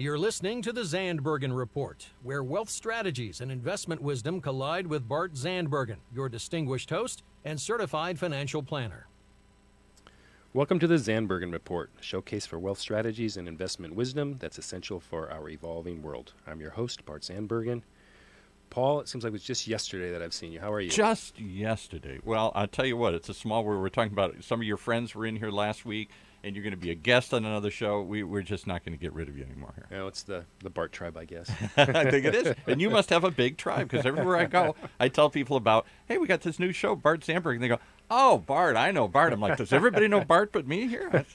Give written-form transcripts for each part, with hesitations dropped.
You're listening to the Zandbergen Report, where wealth strategies and investment wisdom collide with Bart Zandbergen, your distinguished host and certified financial planner. Welcome to the Zandbergen Report, a showcase for wealth strategies and investment wisdom that's essential for our evolving world. I'm your host, Bart Zandbergen. Paul, it seems like it was just yesterday that I've seen you. How are you? Just yesterday. Well, I'll tell you what, it's a small world. We're talking about some of your friends were in here last week, and you're going to be a guest on another show. We're just not going to get rid of you anymore here. No, it's the Bart tribe, I guess. I think it is. And you must have a big tribe, because everywhere I go, I tell people about, hey, we got this new show, Bart Zandbergen. And they go, oh, Bart, I know Bart. I'm like, does everybody know Bart but me here?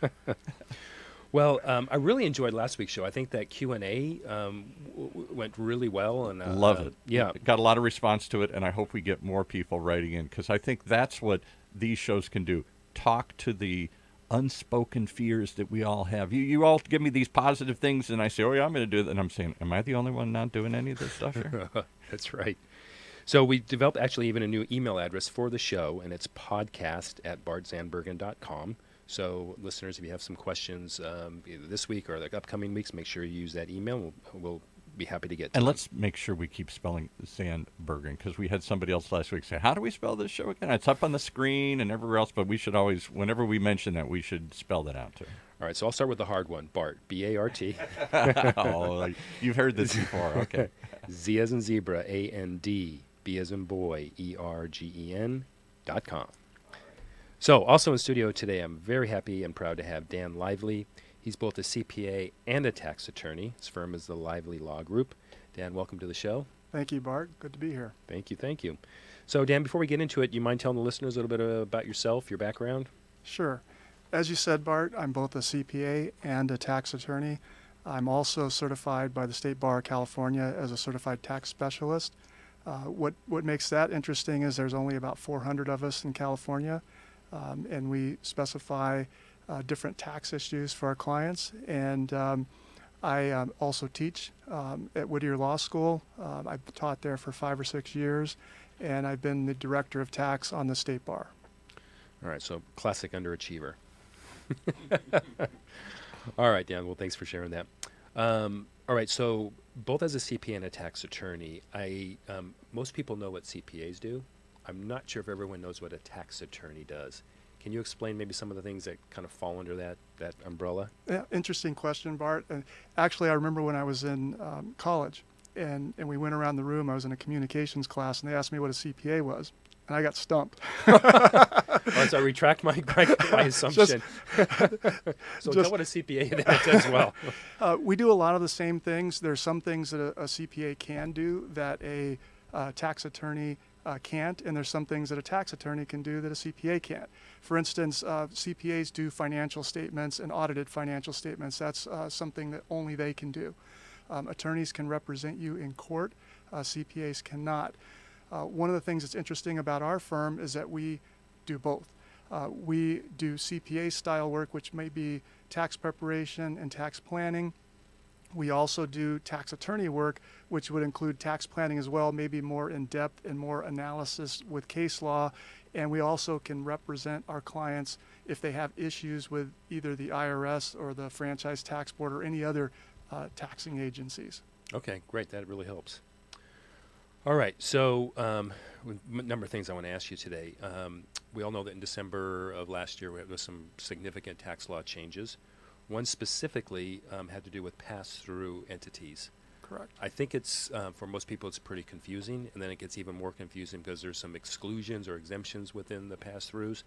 Well, I really enjoyed last week's show. I think that Q&A went really well. And love it. Yeah. Got a lot of response to it, and I hope we get more people writing in, because I think that's what these shows can do. Talk to the unspoken fears that we all have. You all give me these positive things, and I say, oh, yeah, I'm going to do that. And I'm saying, am I the only one not doing any of this stuff here? That's right. So we developed actually even a new email address for the show, and it's podcast@bartzandbergen.com. So listeners, if you have some questions either this week or the upcoming weeks, make sure you use that email. We'll be happy to get to And them. let's make sure we keep spelling Zandbergen, because we had somebody else last week say, how do we spell this show again? It's up on the screen and everywhere else, but we should always, whenever we mention that, we should spell that out too. All right, so I'll start with the hard one. Bart, B-A-R-T. Oh, you've heard this before. Okay. Z as in zebra, A-N-D, B as in boy, E-R-G-E-N.com. So also in studio today, I'm very happy and proud to have Dan Lively. He's both a CPA and a tax attorney. His firm is the Lively Law Group. Dan, welcome to the show. Thank you, Bart. Good to be here. Thank you, thank you. So Dan, before we get into it, you mind telling the listeners a little bit about yourself, your background? Sure. As you said, Bart, I'm both a CPA and a tax attorney. I'm also certified by the State Bar of California as a certified tax specialist. What makes that interesting is there's only about 400 of us in California, and we specify different tax issues for our clients. And I also teach at Whittier Law School. I've taught there for 5 or 6 years, and I've been the director of tax on the State Bar. All right, so classic underachiever. All right, Dan, well, thanks for sharing that. All right, so both as a CPA and a tax attorney, most people know what CPAs do. I'm not sure if everyone knows what a tax attorney does. Can you explain maybe some of the things that kind of fall under that umbrella? Yeah, interesting question, Bart. And actually, I remember when I was in college, and we went around the room. I was in a communications class, and they asked me what a CPA was, and I got stumped. So I retract my assumption. So tell what a CPA does as well. We do a lot of the same things. There's some things that a CPA can do that a tax attorney can't, and there's some things that a tax attorney can do that a CPA can't. For instance, CPAs do financial statements and audited financial statements. That's something that only they can do. Attorneys can represent you in court. CPAs cannot. One of the things that's interesting about our firm is that we do both. We do CPA style work, which may be tax preparation and tax planning. We also do tax attorney work, which would include tax planning as well, maybe more in-depth and more analysis with case law. And we also can represent our clients if they have issues with either the IRS or the Franchise Tax Board or any other taxing agencies. Okay, great. That really helps. All right, so a number of things I want to ask you today. We all know that in December of last year, there was some significant tax law changes. One specifically had to do with pass-through entities. Correct. I think it's, for most people, it's pretty confusing, and then it gets even more confusing because there's some exclusions or exemptions within the pass-throughs.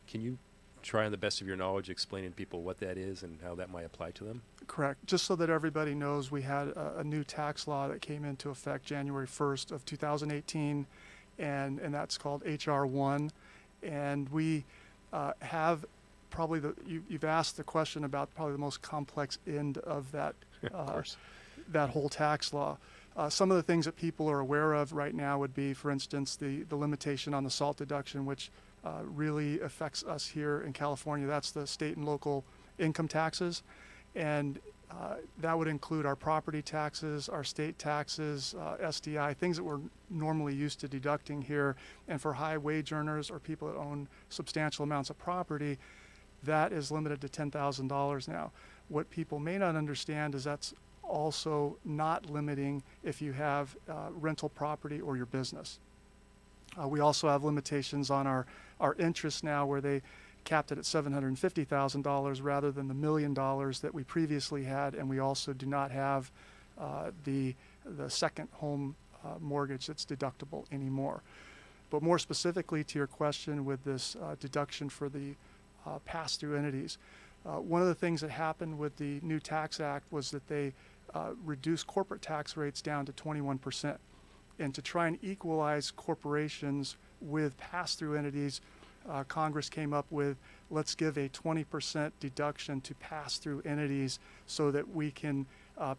Can you try on the best of your knowledge explaining to people what that is and how that might apply to them? Correct. Just so that everybody knows, we had a new tax law that came into effect January 1st of 2018, and that's called H.R. 1. And we have probably you've asked the question about probably the most complex end of that that whole tax law. Some of the things that people are aware of right now would be, for instance, the limitation on the SALT deduction, which really affects us here in California. That's the state and local income taxes, and that would include our property taxes, our state taxes, SDI, things that we're normally used to deducting here. And for high wage earners or people that own substantial amounts of property, that is limited to $10,000 now. What people may not understand is that's also not limiting if you have rental property or your business. We also have limitations on our interest now, where they capped it at $750,000 rather than the $1 million that we previously had, and we also do not have the second home mortgage that's deductible anymore. But more specifically to your question with this deduction for the pass-through entities, one of the things that happened with the new tax act was that they reduced corporate tax rates down to 21%. And to try and equalize corporations with pass-through entities, Congress came up with, let's give a 20% deduction to pass-through entities so that we can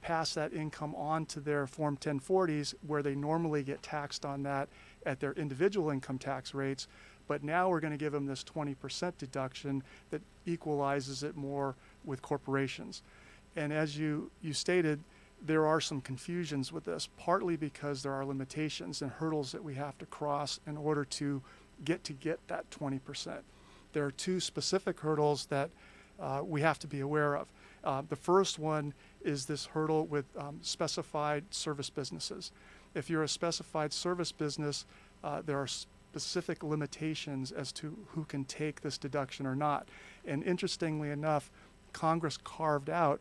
pass that income on to their Form 1040s, where they normally get taxed on that at their individual income tax rates. But now we're going to give them this 20% deduction that equalizes it more with corporations. And as you stated, there are some confusions with this, partly because there are limitations and hurdles that we have to cross in order to get that 20%. There are two specific hurdles that we have to be aware of. The first one is this hurdle with specified service businesses. If you're a specified service business, there are specific limitations as to who can take this deduction or not. And interestingly enough, Congress carved out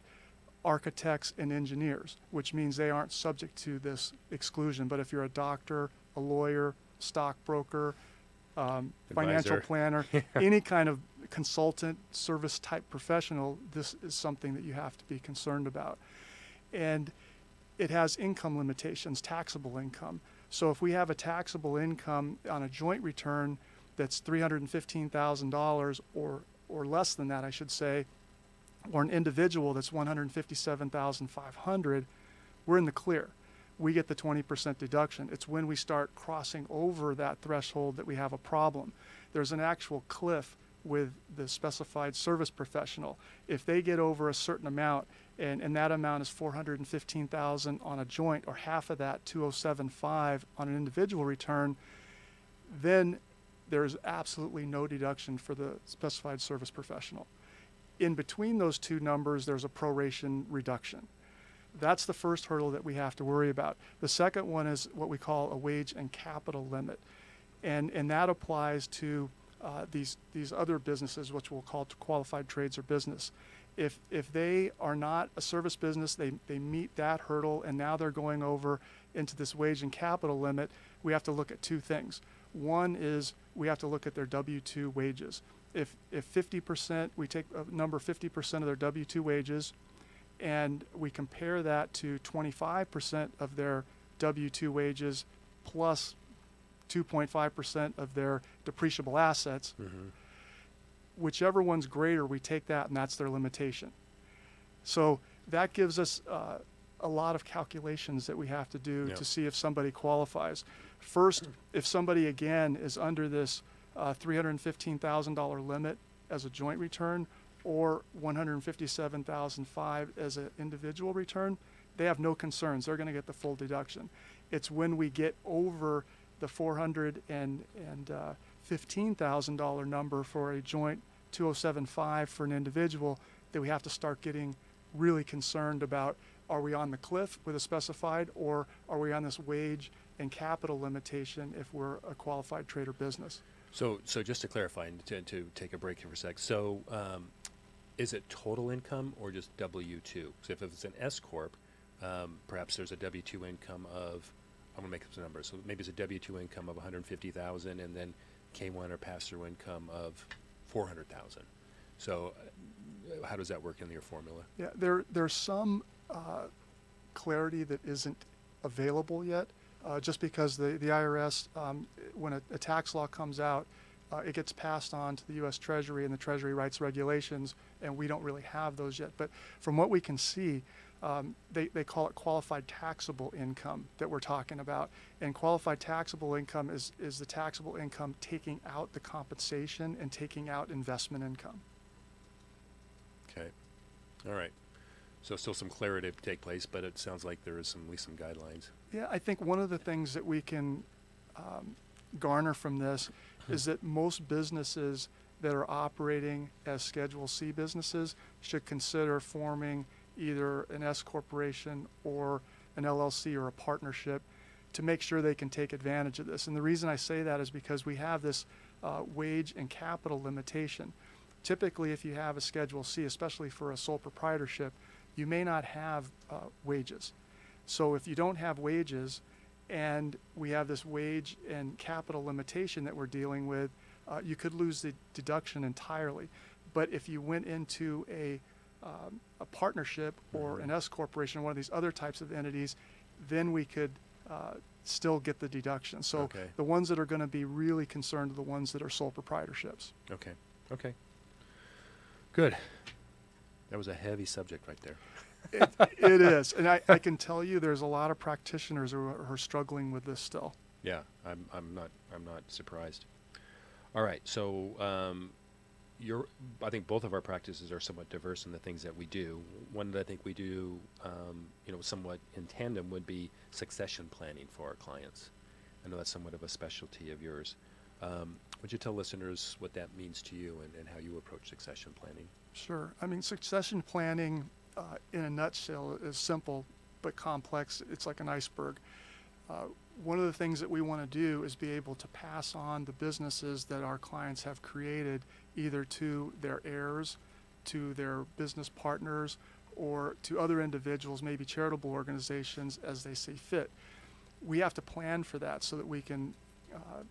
architects and engineers, which means they aren't subject to this exclusion. But if you're a doctor, a lawyer, stockbroker, financial planner, any kind of consultant, service type professional, this is something that you have to be concerned about. And it has income limitations, taxable income. So if we have a taxable income on a joint return that's $315,000 or less than that, I should say, or an individual that's $157,500, we're in the clear. We get the 20% deduction. It's when we start crossing over that threshold that we have a problem. There's an actual cliff with the specified service professional. If they get over a certain amount, and that amount is $415,000 on a joint, or half of that, $207,500 on an individual return, then there's absolutely no deduction for the specified service professional. In between those two numbers, there's a proration reduction. That's the first hurdle that we have to worry about. The second one is what we call a wage and capital limit. And that applies to these other businesses, which we'll call qualified trades or business. If they are not a service business, they meet that hurdle, and now they're going over into this wage and capital limit, we have to look at two things. One is we have to look at their W-2 wages. If 50%, we take a number 50% of their W-2 wages, and we compare that to 25% of their W-2 wages plus 2.5% of their depreciable assets, whichever one's greater, we take that, and that's their limitation. So that gives us a lot of calculations that we have to do to see if somebody qualifies. First, if somebody, again, is under this $315,000 limit as a joint return, or $157,500 as an individual return, they have no concerns. They're going to get the full deduction. It's when we get over the $415,000 number for a joint, $207,500 for an individual, that we have to start getting really concerned about, are we on the cliff with a specified, or are we on this wage and capital limitation if we're a qualified trade or business? So just to clarify, and to take a break here for a sec, so is it total income or just W-2? So if it's an S-Corp, perhaps there's a W-2 income of, I'm going to make up some numbers, so maybe it's a W-2 income of $150,000 and then K-1 or pass-through income of $400,000. So how does that work in your formula? Yeah, there's some clarity that isn't available yet. Just because the IRS, when a tax law comes out, it gets passed on to the U.S. Treasury, and the Treasury writes regulations, and we don't really have those yet. But from what we can see, they call it qualified taxable income that we're talking about. And qualified taxable income is the taxable income taking out the compensation and taking out investment income. Okay. All right. So still some clarity to take place, but it sounds like there is at least some guidelines. Yeah, I think one of the things that we can garner from this is that most businesses that are operating as Schedule C businesses should consider forming either an S corporation or an LLC or a partnership, to make sure they can take advantage of this. And the reason I say that is because we have this wage and capital limitation. Typically, if you have a Schedule C, especially for a sole proprietorship, you may not have wages. So if you don't have wages and we have this wage and capital limitation that we're dealing with, you could lose the deduction entirely. But if you went into a partnership or an S corporation, or one of these other types of entities, then we could still get the deduction. So Okay. the ones that are going to be really concerned are the ones that are sole proprietorships. Okay. Okay. Good. That was a heavy subject right there. It is, and I can tell you, there's a lot of practitioners who are struggling with this still. Yeah, I'm not surprised. All right, so I think both of our practices are somewhat diverse in the things that we do. One that I think we do, somewhat in tandem would be succession planning for our clients. I know that's somewhat of a specialty of yours. Would you tell listeners what that means to you and how you approach succession planning? Sure. I mean, succession planning, in a nutshell, is simple but complex. It's like an iceberg. One of the things that we want to do is be able to pass on the businesses that our clients have created either to their heirs, to their business partners, or to other individuals, maybe charitable organizations, as they see fit. We have to plan for that so that we can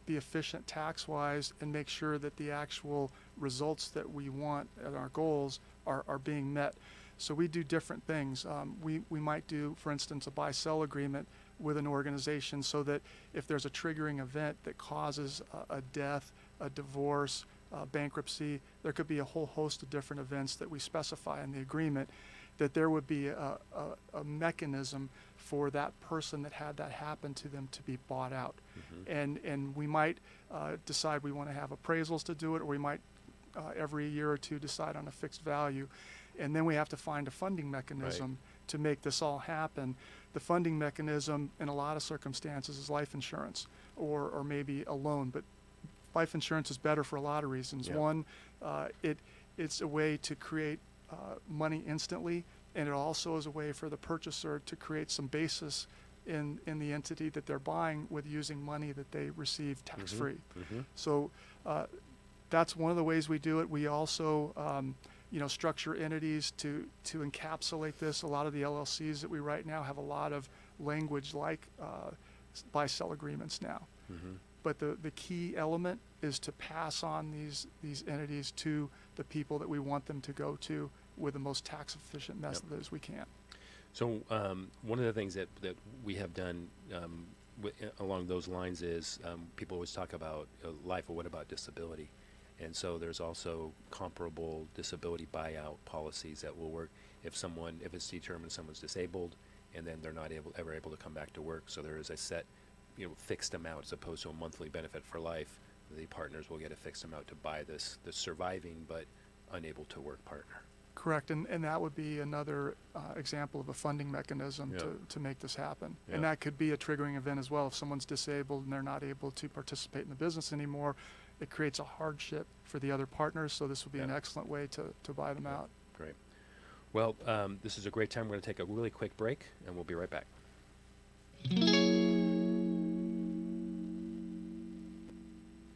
be efficient tax-wise and make sure that the actual results that we want and our goals are being met. So we do different things. We might do, for instance, a buy-sell agreement with an organization so that if there's a triggering event that causes a death, a divorce, bankruptcy, there could be a whole host of different events that we specify in the agreement, that there would be a mechanism for that person that had that happen to them to be bought out. Mm-hmm. And we might decide we want to have appraisals to do it, or we might every year or two decide on a fixed value. And then we have to find a funding mechanism to make this all happen. The funding mechanism in a lot of circumstances is life insurance or maybe a loan, but life insurance is better for a lot of reasons. Yeah. One, it's a way to create money instantly, and it also is a way for the purchaser to create some basis in the entity that they're buying with using money that they receive tax-free. Mm-hmm. So that's one of the ways we do it. We also structure entities to encapsulate this. A lot of the LLCs that we write now have a lot of language like buy-sell agreements now. Mm-hmm. But the key element is to pass on these entities to the people that we want them to go to with the most tax-efficient method as we can. So one of the things that we have done along those lines is people always talk about life, or what about disability? And so there's also comparable disability buyout policies that will work if it's determined someone's disabled and then they're not ever able to come back to work. So there is a set, fixed amount as opposed to a monthly benefit for life. The partners will get a fixed amount to buy the surviving but unable to work partner. Correct, and that would be another example of a funding mechanism to make this happen. Yeah. And that could be a triggering event as well. If someone's disabled and they're not able to participate in the business anymore, it creates a hardship for the other partners, so this would be an excellent way to buy them out. Great. Well, this is a great time. We're going to take a really quick break, and we'll be right back.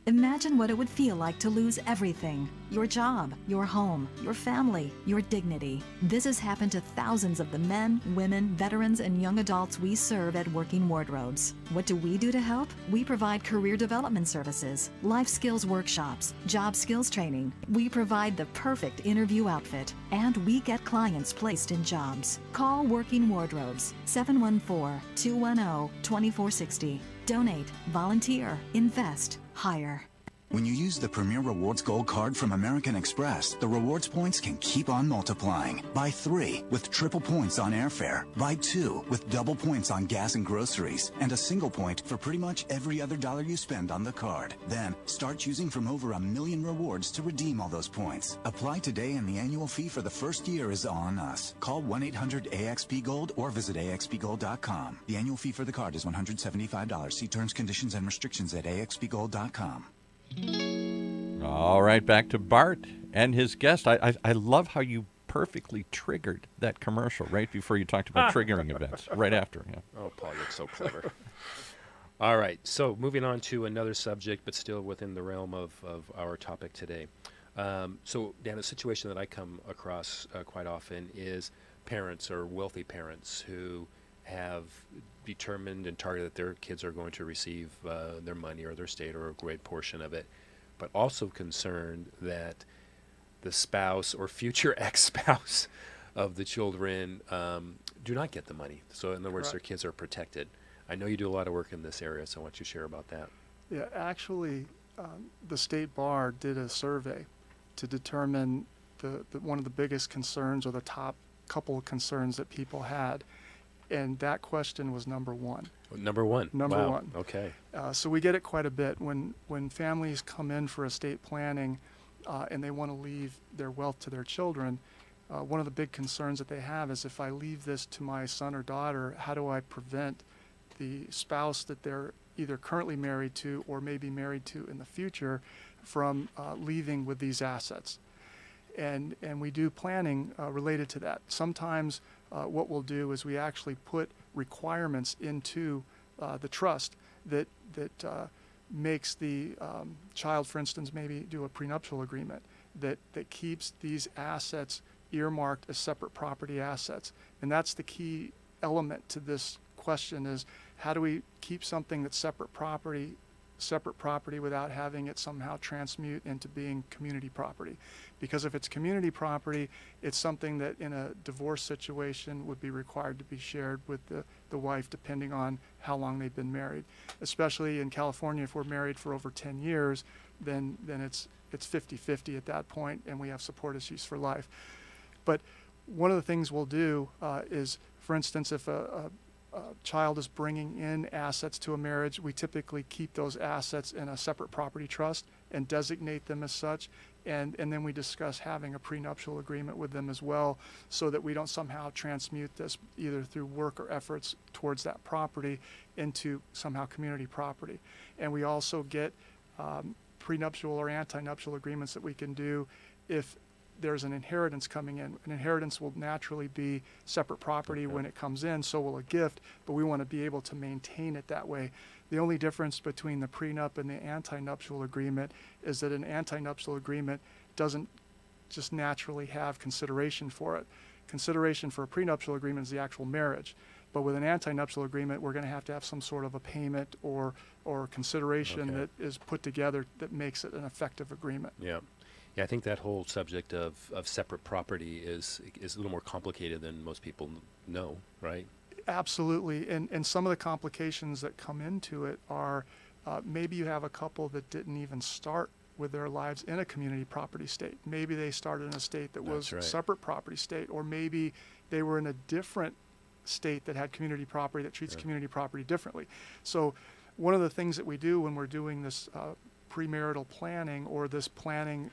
Imagine what it would feel like to lose everything. Your job, your home, your family, your dignity. This has happened to thousands of the men, women, veterans, and young adults we serve at Working Wardrobes. What do we do to help? We provide career development services, life skills workshops, job skills training. We provide the perfect interview outfit, and we get clients placed in jobs. Call Working Wardrobes, 714-210-2460. Donate, volunteer, invest, hire. When you use the Premier Rewards Gold Card from American Express, the rewards points can keep on multiplying. Buy 3 with triple points on airfare. Buy 2 with double points on gas and groceries. And a single point for pretty much every other dollar you spend on the card. Then, start choosing from over 1 million rewards to redeem all those points. Apply today and the annual fee for the first year is on us. Call 1-800-AXP-GOLD or visit AXPGold.com. The annual fee for the card is $175. See terms, conditions, and restrictions at AXPGold.com. All right, back to Bart and his guest. I love how you perfectly triggered that commercial right before you talked about triggering events. Right after, yeah. Oh, Paul, you're so clever. All right, so moving on to another subject, but still within the realm of our topic today. So, Dan, a situation that I come across quite often is parents or wealthy parents who have determined and targeted that their kids are going to receive their money or their estate or a great portion of it, but also concerned that the spouse or future ex-spouse of the children do not get the money. So in other words, their kids are protected. I know you do a lot of work in this area, so I want you to share about that. Yeah, actually, the state bar did a survey to determine one of the biggest concerns or the top couple of concerns that people had, and that question was number one. Number one. Number wow. one. Okay. So we get it quite a bit when families come in for estate planning and they want to leave their wealth to their children. One of the big concerns that they have is, if I leave this to my son or daughter, how do I prevent the spouse that they're either currently married to or may be married to in the future from leaving with these assets? And we do planning related to that. Sometimes what we'll do is we actually put requirements into the trust that makes the child, for instance, maybe do a prenuptial agreement that keeps these assets earmarked as separate property assets. And that's the key element to this question, is how do we keep something that's separate property without having it somehow transmute into being community property? Because if it's community property, it's something that in a divorce situation would be required to be shared with the wife, depending on how long they've been married. Especially in California, if we're married for over 10 years, then it's 50-50 at that point, and we have support issues for life. But one of the things we'll do is, for instance, if a child is bringing in assets to a marriage, we typically keep those assets in a separate property trust and designate them as such, and then we discuss having a prenuptial agreement with them as well, so that we don't somehow transmute this either through work or efforts towards that property into somehow community property. And we also get prenuptial or anti-nuptial agreements that we can do if there's an inheritance coming in. An inheritance will naturally be separate property when it comes in, so will a gift, but we want to be able to maintain it that way. The only difference between the prenup and the anti-nuptial agreement is that an anti-nuptial agreement doesn't just naturally have consideration for it. Consideration for a prenuptial agreement is the actual marriage. But with an anti-nuptial agreement, we're going to have some sort of a payment or consideration that is put together that makes it an effective agreement. Yeah. Yeah, I think that whole subject of separate property is a little more complicated than most people know, right? Absolutely. And some of the complications that come into it are maybe you have a couple that didn't even start with their lives in a community property state. Maybe they started in a state that was a separate property state, or maybe they were in a different state that had community property that treats community property differently. So one of the things that we do when we're doing this premarital planning, or this planning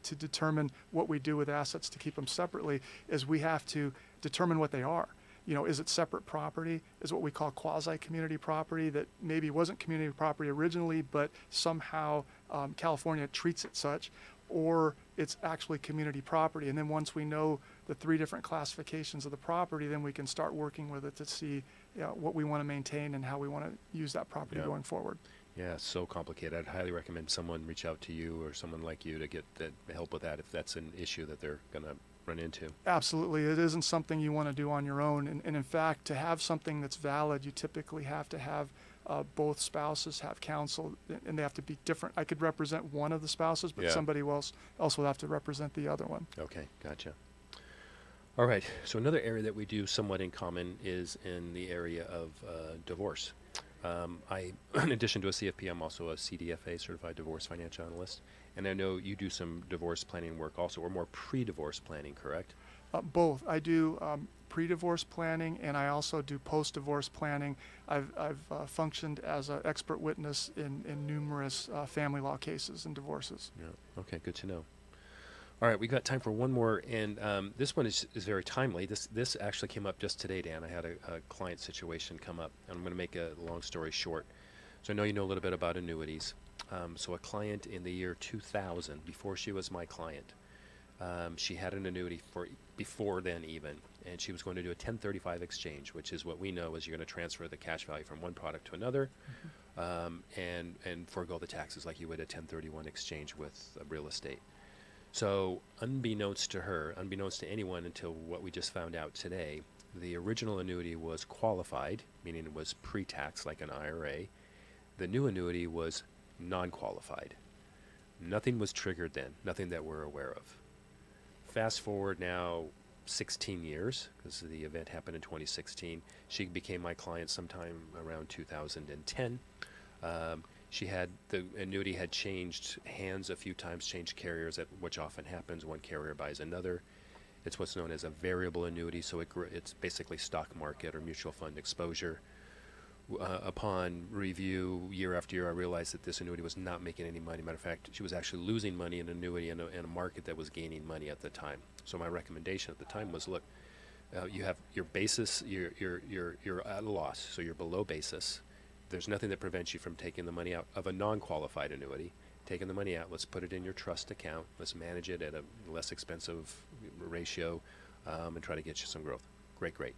to determine what we do with assets to keep them separately, is we have to determine what they are. You know, is it separate property? Is what we call quasi-community property that maybe wasn't community property originally, but somehow California treats it such, or it's actually community property. And then once we know the 3 different classifications of the property, then we can start working with it to see what we want to maintain and how we want to use that property going forward. Yeah, it's so complicated. I'd highly recommend someone reach out to you or someone like you to get that help with that if that's an issue that they're going to run into. Absolutely. It isn't something you want to do on your own. And in fact, to have something that's valid, you typically have to have both spouses have counsel, and they have to be different. I could represent one of the spouses, but somebody else will have to represent the other one. Okay, gotcha. All right, so another area that we do somewhat in common is in the area of divorce. In addition to a CFP, I'm also a CDFA, Certified Divorce Financial Analyst, and I know you do some divorce planning work also, or more pre-divorce planning, correct? Both. I do pre-divorce planning, and I also do post-divorce planning. I've functioned as an expert witness in numerous family law cases and divorces. Yeah. Okay, good to know. All right, we got time for one more, and this one is very timely. This actually came up just today, Dan. I had a client situation come up, and I'm going to make a long story short. So I know you know a little bit about annuities. So a client in the year 2000, before she was my client, She had an annuity for before then even, and she was going to do a 1035 exchange, which is what we know is you're going to transfer the cash value from one product to another, and forego the taxes like you would a 1031 exchange with real estate. So unbeknownst to her, unbeknownst to anyone until what we just found out today, the original annuity was qualified, meaning it was pre-tax like an IRA. The new annuity was non-qualified. Nothing was triggered then, nothing that we're aware of. Fast forward now 16 years, because the event happened in 2016. She became my client sometime around 2010. She had, the annuity had changed hands a few times, changed carriers, which often happens. One carrier buys another. It's what's known as a variable annuity, so it's basically stock market or mutual fund exposure. Upon review, year after year, I realized that this annuity was not making any money. Matter of fact, she was actually losing money in an annuity in a market that was gaining money at the time. So my recommendation at the time was, look, you have your basis, you're at a loss, so you're below basis. There's nothing that prevents you from taking the money out of a non-qualified annuity. Taking the money out, let's put it in your trust account. Let's manage it at a less expensive ratio, and try to get you some growth. Great.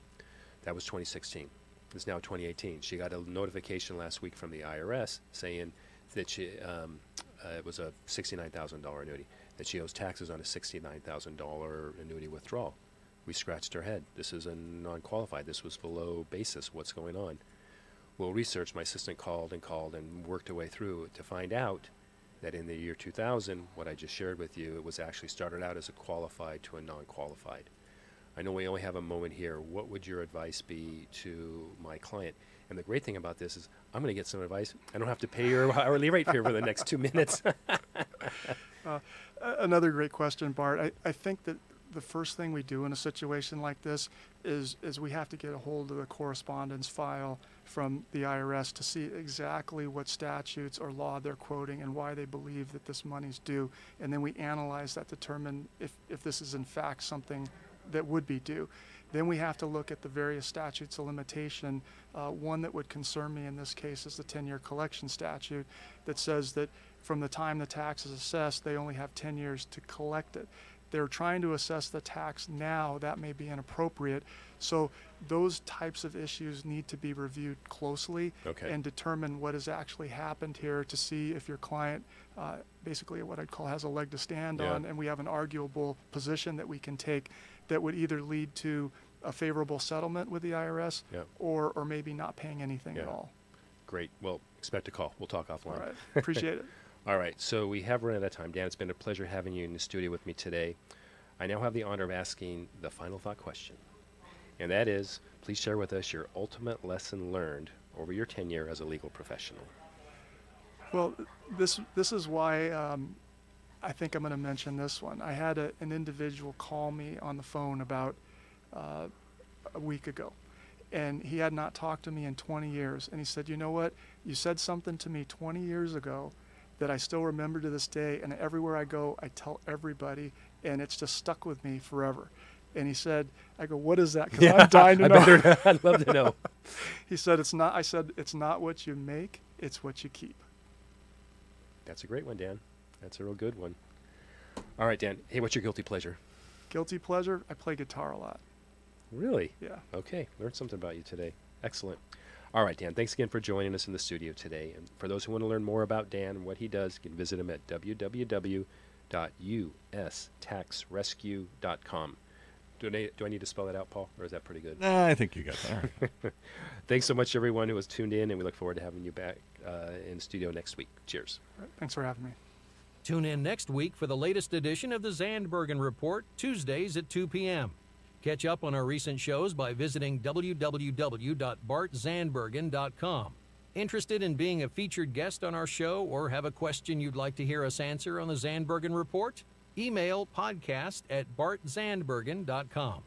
That was 2016. It's now 2018. She got a notification last week from the IRS saying that she, it was a $69,000 annuity, that she owes taxes on a $69,000 annuity withdrawal. We scratched her head. This is a non-qualified. This was below basis. What's going on? Well, research, my assistant called and worked her way through to find out that in the year 2000, what I just shared with you, it was actually started out as a qualified to a non-qualified. I know we only have a moment here. What would your advice be to my client? And the great thing about this is I'm going to get some advice. I don't have to pay your hourly rate here for the next 2 minutes. Another great question, Bart. I think that the first thing we do in a situation like this is we have to get a hold of the correspondence file from the IRS to see exactly what statutes or law they're quoting and why they believe that this money's due. And then we analyze that, determine if this is in fact something that would be due. Then we have to look at the various statutes of limitation. One that would concern me in this case is the 10-year collection statute that says that from the time the tax is assessed, they only have 10 years to collect it. They're trying to assess the tax now. That may be inappropriate. So those types of issues need to be reviewed closely and determine what has actually happened here to see if your client basically what I'd call has a leg to stand on, and we have an arguable position that we can take that would either lead to a favorable settlement with the IRS or maybe not paying anything at all. Great. Well, expect a call. We'll talk offline. All right. Appreciate it. All right. So we have run out of time. Dan, it's been a pleasure having you in the studio with me today. I now have the honor of asking the final thought question. And that is, please share with us your ultimate lesson learned over your tenure as a legal professional. Well, this is why I think I'm going to mention this one. I had an individual call me on the phone about a week ago, and he had not talked to me in 20 years. And he said, you know what? You said something to me 20 years ago that I still remember to this day, and everywhere I go, I tell everybody, and it's just stuck with me forever. And he said, I go, what is that? Because I'm dying to know. I'd love to know. He said, I said, it's not what you make, it's what you keep. That's a great one, Dan. That's a real good one. All right, Dan. Hey, what's your guilty pleasure? Guilty pleasure? I play guitar a lot. Really? Yeah. Okay. Learned something about you today. Excellent. All right, Dan. Thanks again for joining us in the studio today. And for those who want to learn more about Dan and what he does, you can visit him at www.ustaxrescue.com. Do I need to spell that out, Paul, or is that pretty good? Nah, I think you got that. Thanks so much, everyone who was tuned in, and we look forward to having you back in the studio next week. Cheers. All right, thanks for having me. Tune in next week for the latest edition of the Zandbergen Report, Tuesdays at 2 p.m. Catch up on our recent shows by visiting www.bartzandbergen.com. Interested in being a featured guest on our show or have a question you'd like to hear us answer on the Zandbergen Report? Email podcast@bartzandbergen.com.